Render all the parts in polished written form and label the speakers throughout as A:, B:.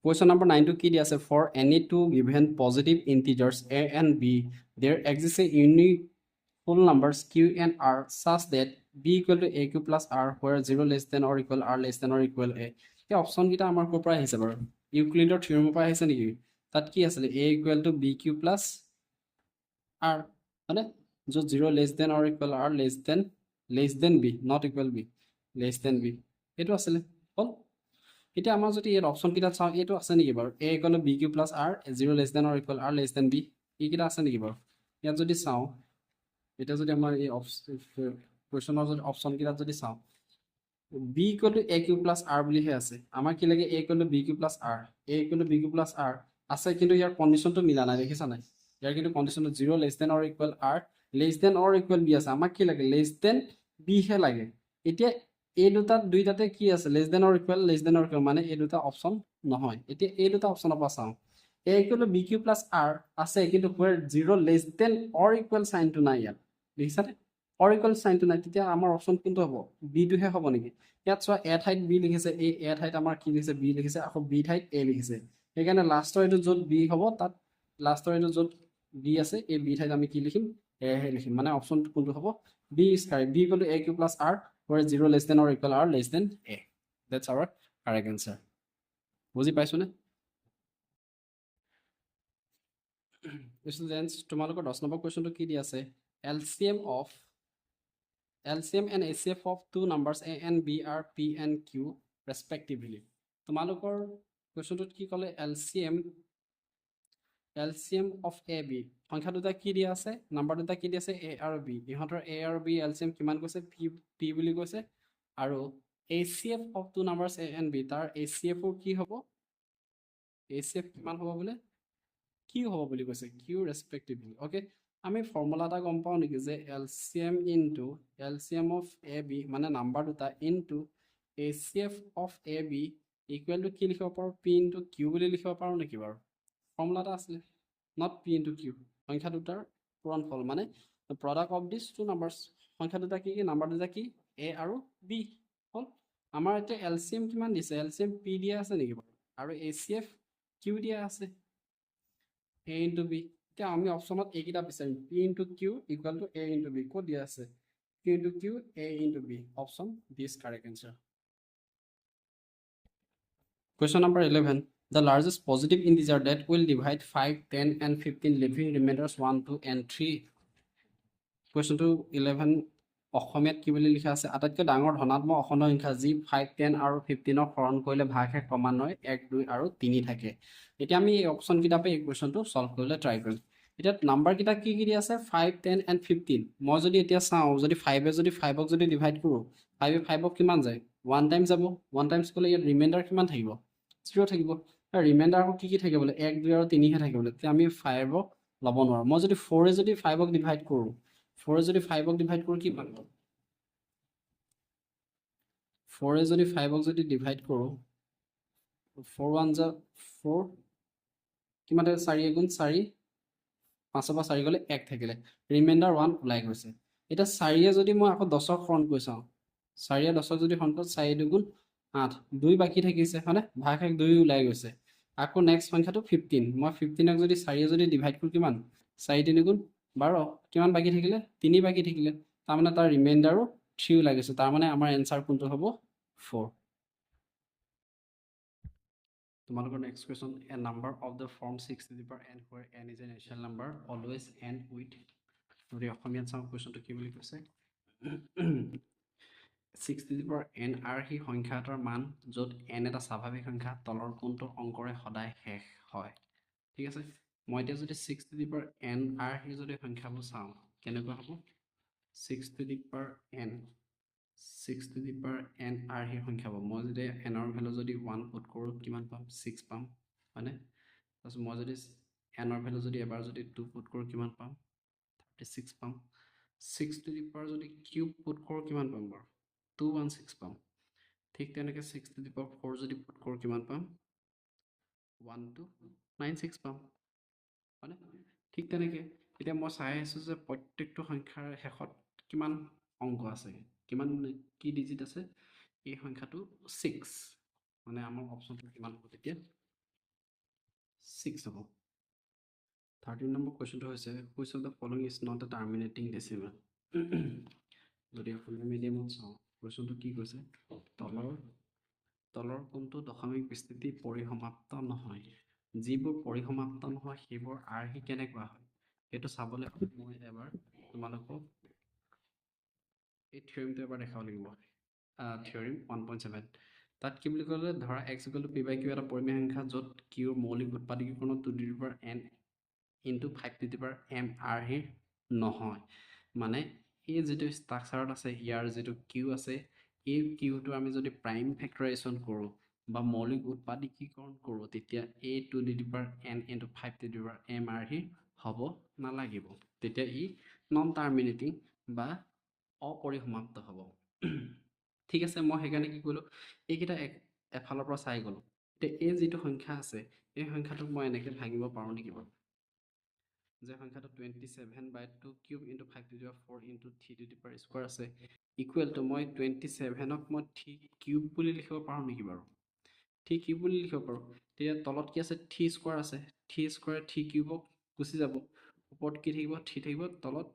A: Question number 9 to key আছে for any two given positive integers a and b there exists a unique full numbers q and r such that b equal to aq plus r where 0 less than or equal r less than or equal a এই option কিটা আমাৰ কোৰ পৰা আহিছে বাৰু ইউক্লিডৰ থিওৰেমৰ পৰা আহিছে নেকি তাত কি আছিল a equal to bq plus r মানে য'ত 0 less than or equal r less than b not equal b less than b এইটো আছিল হল এটা আমাৰ যদি এই অপশন কিটা চাও এটো আছে নেকি বাৰু a equal to bq plus r 0 less than or equal r less than b এই কিটা আছে নেকি বাৰু ইয়াত যদি চাও এটা যদি আমাৰ এই কোৱেশ্চনৰ যদি অপশন কিটা যদি চাও b equal to aq plus r বুলি হে আছে আমাৰ কি লাগে a equal to bq plus r a equal to bq plus r আছে কিন্তু ইয়াৰ কন্ডিশনটো মিলা নাই দেখিছা নাই ইয়াৰ কিন্তু কন্ডিশনটো 0 less than or equal r less than or equal b আছে আমাক কি লাগে less than b হে লাগে এতিয়া এই দুইটাতে কি আছে less than or equal মানে এই দুটা অপশন নহয় এতিয়া এই দুটা অপশনৰ পৰা চাও a equal to bq plus r আছে কিন্তু where 0 less than or equal sign টো নাই ইয়াত দেখিছানে or equal sign টো নাই তেতিয়া আমাৰ অপশন কোনটো হ'ব b টো হে হ'ব নেকি ইয়াত চোৱা a ঠাইত b লিখিছে a ঠাইত আমাৰ কি লিখিছে b লিখিছে আকৌ b ঠাইত a লিখিছে সেইকাৰণে লাষ্টৰ এটো য'ত b হ'ব তাত লাষ্টৰ এটো য'ত b আছে এই b ঠাইত আমি কি লিখিম a হে লিখিম মানে অপশন কোনটো হ'ব b is correct b equal to aq plus r where 0 less than or equal r less than a that's our correct answer বুজি পাইছো নে students তোমালোকৰ 10 নম্বৰ কোৱেশ্চনটো কি দি আছে LCM and HCF of two numbers a and b are p and q respectively তোমালোকৰ কোৱেশ্চনটোত কি ক'লে LCM of a b সংখ্যা দুটা কি দি আছে নাম্বাৰ দুটা কি দি আছে a আৰু b ইহঁতৰ a আৰু b LCM কিমান কৈছে p বুলি কৈছে আৰু HCF of two numbers a and b তাৰ HCF ৰ কি হ'ব HCF কিমান হ'ব বলে q হ'ব বুলি কৈছে q respectively okay আমি ফৰ্মুলা এটা গম পাও নেকি যে LCM of AB মানে নাম্বাৰ দুটা into HCF of AB equal to কি লিখিব পাৰো P into Q বুলি লিখিব পাৰো নেকি বাৰু ফৰ্মুলা এটা আছিল not P into Q সংখ্যা দুটাৰ পূৰণফল মানে product of these two numbers সংখ্যা দুটা কি নাম্বাৰ দুটা কি A আৰু B হল আমাৰ এতিয়া LCM কিমান দিছে LCM P দিয়া আছে নেকি বাৰু আৰু HCF Q দিয়া আছে A into B এতিয়া আমি অপশনত a কিটা বিচাৰিম p into q equal to a into b কত দিয়া আছে p into q a into b option b is correct answer question number 11 the largest positive integer that will divide 5 10 and 15 leaving remainders 1 2 and 3 question to 11 অসমীয়াত কি বুলি লিখা আছে আটাইতকৈ ডাঙৰ ধনাত্মক অখণ্ড সংখ্যা যি 5 10 আৰু 15 ক হৰণ কৰিলে ভাগশেষ ক্ৰমান্বয়ে 1 2 আৰু 3 থাকে এতিয়া আমি এই অপচন কিটাপে এই কোৱেশ্চনটো সলভ কৰিবলৈ ট্ৰাই কৰিম এটা নাম্বার কিটা কি কি দি আছে 5 10 and 15 মই যদি এতিয়া চাও যদি 5 এ যদি 5 ক যদি ডিভাইড কৰো 5 এ 5 ক কিমান যায় 1 টাইম যাব 1 টাইমছ কলে ইয়াত ৰিমাইন্ডাৰ কিমান থাকিব 0 থাকিব আৰু ৰিমাইন্ডাৰ কি থাকিব বলে 1 2 আৰু 3 হে থাকিব বলে তে আমি 5 ক লব নোৱাৰো মই যদি 4 এ যদি 5 ক ডিভাইড কৰো 4 এ যদি 5 ক ডিভাইড কৰো কি পাম 4 এ যদি 5 ক যদি ডিভাইড কৰো 4 1 যা 4 কিমান 4 গুণ 4 5 পৰা 4 গলে 1 থাকিলে ৰিমাইন্ডাৰ 1 ওলাই গৈছে এটা 4 এ যদি মই আকৌ 10 ক হৰণ কৰি চাও 4 এ 10 ক যদি হৰণ কৰো 4 দুগুণ 8 2 বাকি থাকিছে হয়নে ভাগশেষ 2 ওলাই গৈছে আকৌ নেক্সট সংখ্যাটো 15 মই 15 ক যদি 4 এ যদি ডিভাইড কৰো কিমান 4 3 গুণ 12 কিমান বাকি থাকিলে 3 বাকি থাকিলে তাৰ মানে তাৰ ৰিমাইন্ডাৰো 3 ওলাই গৈছে তাৰ মানে আমাৰ এনসাৰ কোনটো হ'ব 4 তোমালোকৰ next question a number of the form 6 to the power n where n is a natural number always end with যদি অসমীয়াত চাও কোৱেশ্চনটো কি বুলি কৈছে 6 to the power n r হি সংখ্যা এটাৰ মান য'ত n এটা স্বাভাৱিক সংখ্যা তলৰ কোনটো অংকৰে সদায় শেষ হয় ঠিক আছে মই এতিয়া যদি 6 to the power n r হি যদি সংখ্যাবোৰ চাও কেনেকুৱা হ'ব 6 to the power n 6 to the power n r হি সংখ্যা হ'ব মই যদি n ৰ ভ্যালু যদি 1 পুট কৰো কিমান পাম 6 পাম মানে তাৰপিছত মই যদি n ৰ ভ্যালু যদি এবাৰ যদি 2 পুট কৰো কিমান পাম 36 পাম 6 to the power যদি কিউব পুট কৰো কিমান পাম বাৰু 216 পাম ঠিক তেনেকৈ 6 to the power 4 যদি পুট কৰো কিমান পাম 1296 পাম মানে ঠিক তেনেকৈ এতিয়া মই চাই আছো যে প্ৰত্যেকটো সংখ্যাৰ শেষত কিমান অংক আছে কিমান কি ডিজিট আছে এই সংখ্যাটো 6 মানে আমাৰ অপচনটো কিমান হ'ব তেতিয়া 6 হ'ব 13 নম্বৰ কুৱেশ্যনটো হৈছে which of the following is not a terminating decimal যদি আপুনি মিডিয়ামত চাওঁ কুৱেশ্যনটো কি কৈছে তলৰ কোনটো দশমিক বিস্তৃতি পৰিসমাপ্ত নহয় যিবোৰ পৰিসমাপ্ত নহয় সেইবোৰ আৰ্হি কেনেকুৱা হয় সেইটো চাবলৈ মই এবাৰ তোমালোকক এই থিয়ৰিমটো এবাৰ দেখাব লাগিব থিয়ৰিম 1.7 তাত কি বুলি ক'লে ধৰা x = p/q এটা পৰিমেয় সংখ্যা য'ত q মৌলিক উৎপাদকীকৰণ 2n into 5m আৰ্হি নহয় মানে এই যিটো ষ্ট্ৰাকচাৰত আছে ইয়াৰ যিটো q আছে এই qটো আমি যদি প্ৰাইম ফেক্টৰাইজেশ্যন কৰোঁ বা মৌলিক উৎপাদকীকৰণ কৰোঁ তেতিয়া a to the power n into 5 to the power m আৰ্হি হ'ব নালাগিব তেতিয়া ই নন টাৰ্মিনেটিং বা অপৰিসমাপ্ত হ'ব ঠিক আছে মই সেইকাৰণে কি কৰিলোঁ এইকেইটা এফালৰ পৰা চাই গ'লোঁ এতিয়া এই যিটো সংখ্যা আছে এই সংখ্যাটোক মই এনেকৈ ভাঙিব পাৰোঁ নেকি বাৰু যে সংখ্যাটো 27/2 cube into 5 to the power 4 into 3 to the power square আছে ইকুৱেল টু মই 27ক মই 3 কিউব বুলি লিখিব পাৰোঁ নেকি বাৰু 3 কিউব বুলি লিখিব পাৰোঁ তেতিয়া তলত কি আছে 3 স্কয়াৰ আছে 3 স্কয়াৰ 3 কিউবক গুচি যাব ওপৰত কি থাকিব 3 থাকিব তলত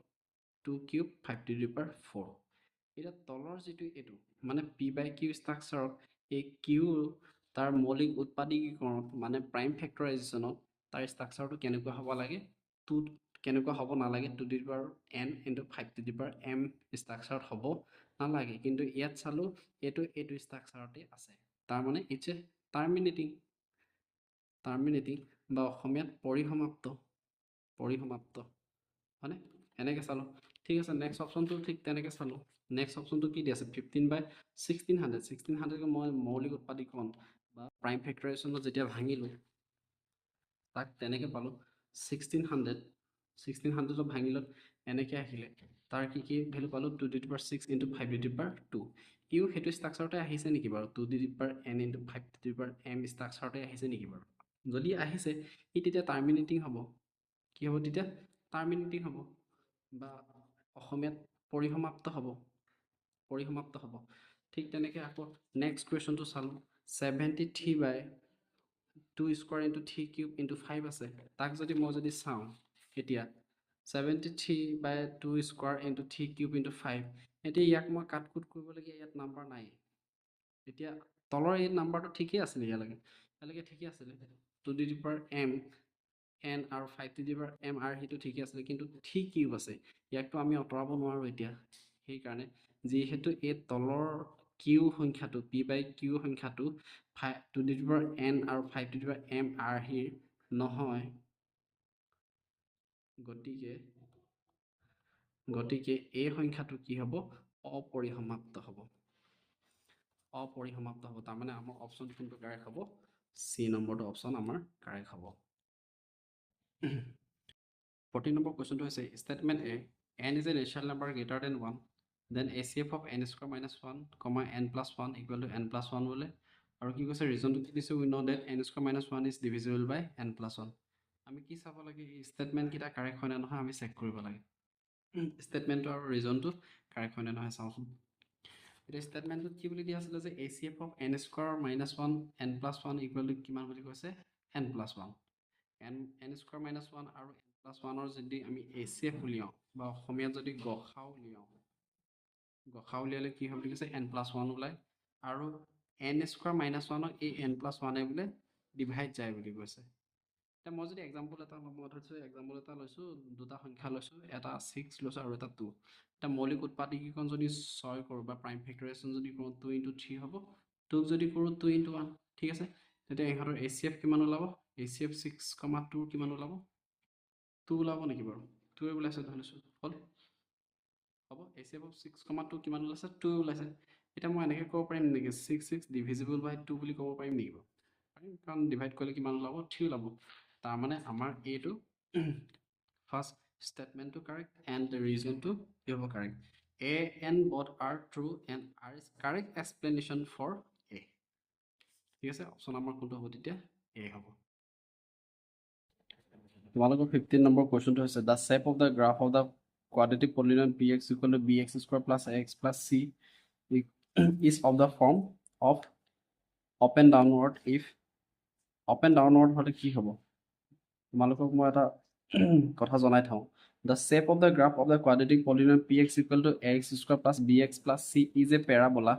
A: 2 কিউব 5 to the power 4 এটা তলৰ যিটো এটো মানে p/q ষ্ট্ৰাকচাৰত এই q তাৰ মৌলিক উৎপাদকীকৰণ মানে প্ৰাইম ফেক্টৰাইজেশ্যনত তাৰ ষ্ট্ৰাকচাৰটো কেনেকুৱা হ'ব লাগে কেনেকুৱা হ'ব নালাগে 2 to the power n into 5 to the power m ষ্ট্ৰাকচাৰত হ'ব নালাগে কিন্তু ইয়াত চালো এটো ষ্ট্ৰাকচাৰতে আছে তাৰ মানে ইটস এ টাৰ্মিনেটিং বা অসমীয়াত পৰিসমাপ্ত মানে এনেকৈ চালো ঠিক আছে নেক্সট অপশ্যনটো ঠিক তেনেকৈ চালো নেক্সট অপশ্যনটো কি দি আছে 15/1600 মই মৌলিক উৎপাদকীকৰণ বা প্ৰাইম ফেক্টৰাইজেশ্যনত যেতিয়া ভাঙিলোঁ তাক তেনেকৈ পালোঁ 1600 ভাঙিলত এনেকৈ আহিলে তাৰ কি ভেলু পালোঁ 2 to the power 6 into 5 to the power 2 ইও সেইটো ষ্ট্ৰাকচাৰতে আহিছে নেকি বাৰু 2 to the power n into 5 to the power m ষ্ট্ৰাকচাৰতে আহিছে নেকি বাৰু যদি আহিছে ই তেতিয়া টাৰ্মিনেটিং হ'ব কি হ'ব তেতিয়া টাৰ্মিনেটিং হ'ব বা অসমীয়াত পৰিসমাপ্ত হ'ব ঠিক তেনেকৈ আকৌ নেক্সট কুৱেশ্যনটো চালোঁ 73/2 স্কয়াৰ into 3 কিউব into 5 আছে তাক যদি মই যদি চাওঁ এতিয়া 73/2 স্কয়াৰ into 3 কিউব into 5 এতিয়া ইয়াক মই কাট কুট কৰিবলগীয়া ইয়াত নাম্বাৰ নাই এতিয়া তলৰ এই নাম্বাৰটো ঠিকেই আছিলে ইয়ালৈকে ঠিকেই আছিলে 2 to the power m n আৰু 5 to the power m আৰ্হিটো ঠিকেই আছিলে কিন্তু 3 কিউব আছে ইয়াকতো আমি আঁতৰাব নোৱাৰোঁ এতিয়া সেইকাৰণে যিহেতু এই তলৰ কিউ সংখ্যাটো p/q সংখ্যাটো 5 to the power n আৰু 5 to the power m আৰ্হিৰ নহয় গতিকে এই সংখ্যাটো কি হ'ব অপৰিসমাপ্ত হ'ব তাৰমানে আমাৰ অপশ্যন কোনটো কাৰেক্ট হ'ব চি নম্বৰটো অপশ্যন আমাৰ কাৰেক্ট হ'ব 14 নম্বৰ কুৱেশ্যনটো হৈছে statement A n is a natural number greater than 1 then ACF of n square minus 1 n plus 1 equal to n plus 1 বোলে আৰু কি কৈছে ৰিজনটো কি দিছে we know that n square minus 1 is divisible by n plus 1 আমি কি চাব লাগে এই ষ্টেটমেণ্ট কিটা কাৰেক্ট হয় নে নহয় আমি চেক কৰিব লাগে ষ্টেটমেণ্টটো আৰু ৰিজনটো কাৰেক্ট হয় নে নহয় চাওঁচোন এতিয়া ষ্টেটমেণ্টটোত কি বুলি দিয়া আছিলে যে ACF of n square minus 1 n plus 1 equal to কিমান বুলি কৈছে n plus 1 n square minus 1 আৰু n plus 1 যদি আমি ACF উলিয়াওঁ বা অসমীয়াত যদি গসাউ উলিয়ালে কি হয় বুলি কৈছে n plus 1 ওলাই আৰু n square minus 1ক এই n plus 1 বোলে ডিভাইড যায় বুলি কৈছে এতিয়া মই যদি এক্সাম্পল এটা লৈছোঁ দুটা সংখ্যা লৈছোঁ এটা 6 লৈছোঁ আৰু এটা 2 এতিয়া মৌলিক উৎপাদকীকৰণ যদি 6 কৰোঁ বা প্ৰাইম ফেক্টৰাইজেশ্যন যদি কৰোঁ 2 into 3 হ'ব 2ক যদি কৰোঁ 2 into 1 ঠিক আছে তেতিয়া ইহঁতৰ ACF কিমান ওলাব ACF 6,2 কিমান ওলাব 2 ওলাব নেকি বাৰু 2 ওলাইছে ধৰিছোঁ হ'ল হ'ব ACF of 6,2 কিমান ওলাইছে 2 ওলাইছে এতিয়া মই এনেকৈ ক'ব পাৰিম নেকি 6 divisible by 2 বুলি ক'ব পাৰিম নেকি বাৰু পাৰিম কাৰণ ডিভাইড কৰিলে কিমান ওলাব 3 ওলাব তাৰমানে আমাৰ এইটো ফাৰ্ষ্ট ষ্টেটমেণ্টটো কাৰেক্ট এণ্ড দ্য ৰিজনটো কি হ'ব correct A and both are true and R is correct explanation for A ঠিক আছে অপশ্যন আমাৰ কোনটো হ'ব তেতিয়া A হ'ব তোমালোকৰ 15 নম্বৰ কুৱেশ্যনটো হৈছে the shape of the graph of the quadratic polynomial bx equal to bx square plus x plus c is of the form of up and downward if up and downward হলে কি হ'ব তোমালোকক মই এটা কথা জনাই থওঁ the shape of the graph of the quadratic polynomial px equal to ax square plus bx plus c is a parabola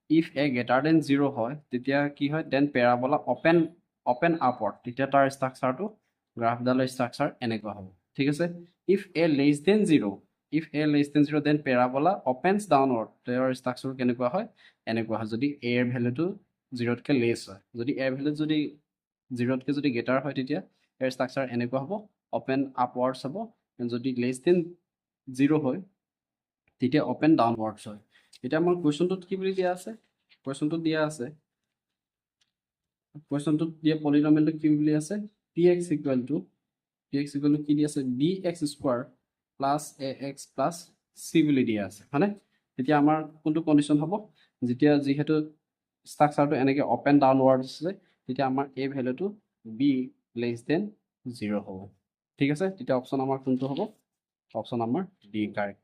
A: if a greater than 0 হয় তেতিয়া কি হয় then parabola open upward তেতিয়া তাৰ ষ্ট্ৰাকচাৰটো গ্ৰাফডালৰ ষ্ট্ৰাকচাৰ এনেকুৱা হ'ব ঠিক আছে if a less than 0 then parabola opens downward তেওঁৰ ষ্ট্ৰাকচাৰ কেনেকুৱা হয় এনেকুৱা হয় যদি a এৰ ভ্যালুটো 0 তকৈ লেছ হয় যদি a এৰ ভ্যালু যদি 0 তকৈ যদি গ্ৰেটাৰ হয় তেতিয়া এৰ ষ্ট্ৰাকচাৰ এনেকুৱা হ'ব open upwards হ'ব যদি less than 0 হয় তেতিয়া open downwards হয় এটা আমাৰ কোৱেশ্চনটোত কি বুলি দিয়া আছে কোৱেশ্চনটোত দিয়া পলিনমিয়ালটো কি বুলি আছে px equal to কি দিয়া আছে bx square plus ax plus c বুলি দিয়া আছে মানে তেতিয়া আমাৰ কোনটো কন্ডিশন হ'ব যেতিয়া যেহেতু ষ্ট্ৰাকচাৰটো এনেকে open downwards আছে তেতিয়া আমাৰ a ভ্যালুটো b less than 0 হ'ব ঠিক আছে তেতিয়া অপচন আমাৰ কোনটো হ'ব অপচন আমাৰ ডি কাৰেক্ট